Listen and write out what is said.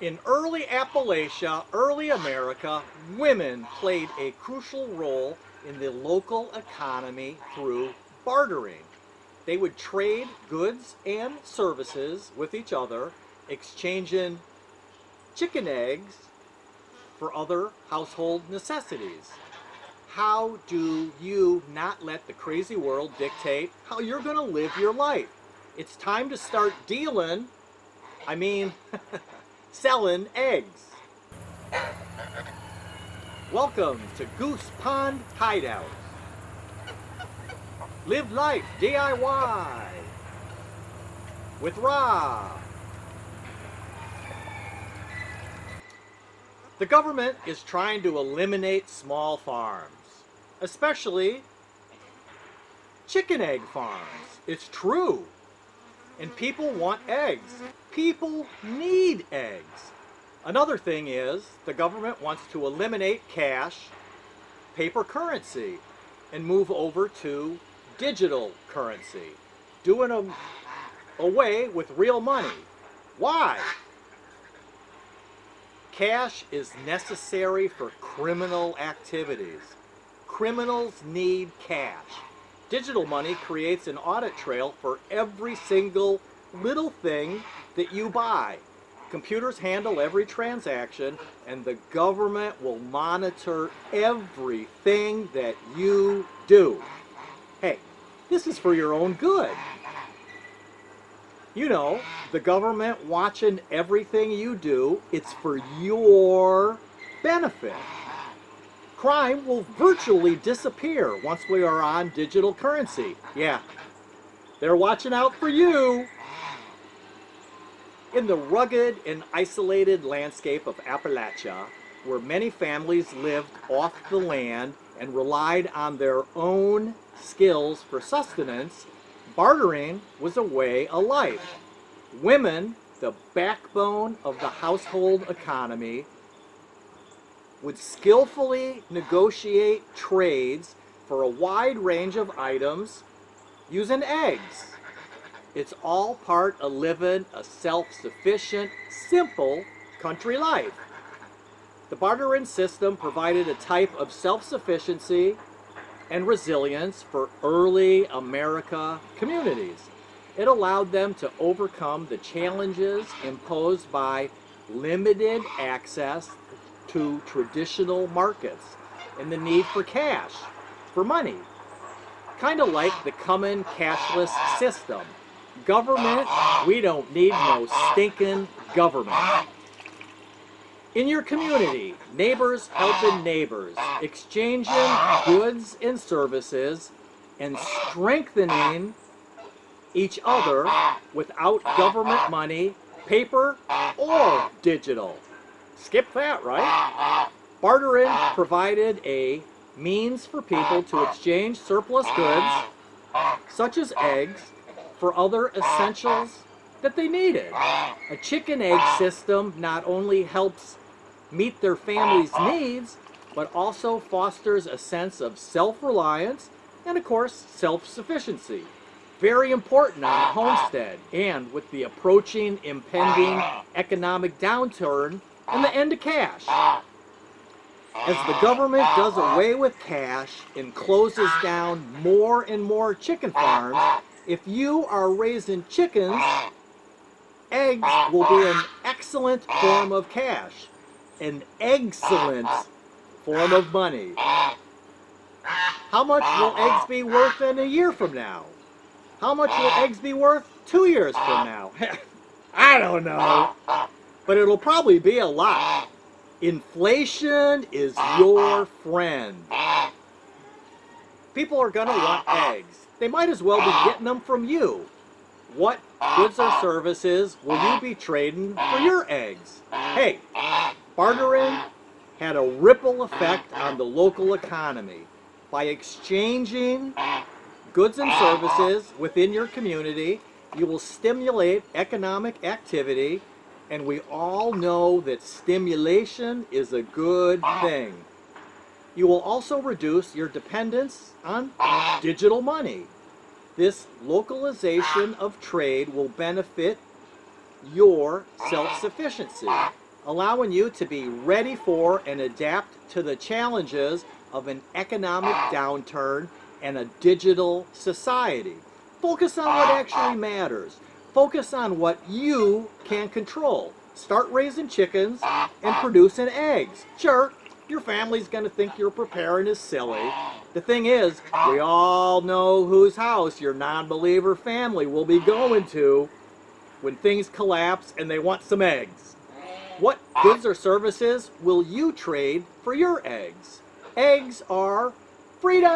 In early Appalachia, early America, women played a crucial role in the local economy through bartering. They would trade goods and services with each other, exchanging chicken eggs for other household necessities. How do you not let the crazy world dictate how you're going to live your life? It's time to start dealing, I mean, selling eggs. Welcome to Goose Pond Hideout. Live life DIY with Rob. The government is trying to eliminate small farms, especially chicken egg farms. It's true. And people want eggs. People need eggs. Another thing is the government wants to eliminate cash, paper currency, and move over to digital currency, doing away with real money. Why? Cash is necessary for criminal activities. Criminals need cash. Digital money creates an audit trail for every single little thing that you buy. Computers handle every transaction, and the government will monitor everything that you do. Hey, this is for your own good. You know, the government watching everything you do, it's for your benefit. Crime will virtually disappear once we are on digital currency. Yeah, they're watching out for you. In the rugged and isolated landscape of Appalachia, where many families lived off the land and relied on their own skills for sustenance, bartering was a way of life. Women, the backbone of the household economy, would skillfully negotiate trades for a wide range of items using eggs. It's all part of living a self-sufficient, simple country life. The bartering system provided a type of self-sufficiency and resilience for early America communities. It allowed them to overcome the challenges imposed by limited access to traditional markets and the need for cash, for money. Kind of like the coming cashless system. Government, we don't need no stinking government. In your community, neighbors helping neighbors, exchanging goods and services, and strengthening each other without government money, paper, or digital. Skip that, right? Bartering provided a means for people to exchange surplus goods, such as eggs, for other essentials that they needed. A chicken egg system not only helps meet their family's needs, but also fosters a sense of self-reliance and, of course, self-sufficiency. Very important on a homestead and with the approaching impending economic downturn and the end of cash. As the government does away with cash and closes down more and more chicken farms, if you are raising chickens, eggs will be an excellent form of cash, an excellent form of money. How much will eggs be worth in a year from now? How much will eggs be worth 2 years from now? I don't know, but it'll probably be a lot. Inflation is your friend. People are going to want eggs. They might as well be getting them from you. What goods or services will you be trading for your eggs? Hey, bartering had a ripple effect on the local economy. By exchanging goods and services within your community, you will stimulate economic activity, and we all know that stimulation is a good thing. You will also reduce your dependence on digital money. This localization of trade will benefit your self-sufficiency. allowing you to be ready for and adapt to the challenges of an economic downturn and a digital society. Focus on what actually matters. Focus on what you can control. Start raising chickens and producing eggs. Sure, your family's going to think you're preparing is silly. The thing is, we all know whose house your non-believer family will be going to when things collapse and they want some eggs. What goods or services will you trade for your eggs? Eggs are freedom!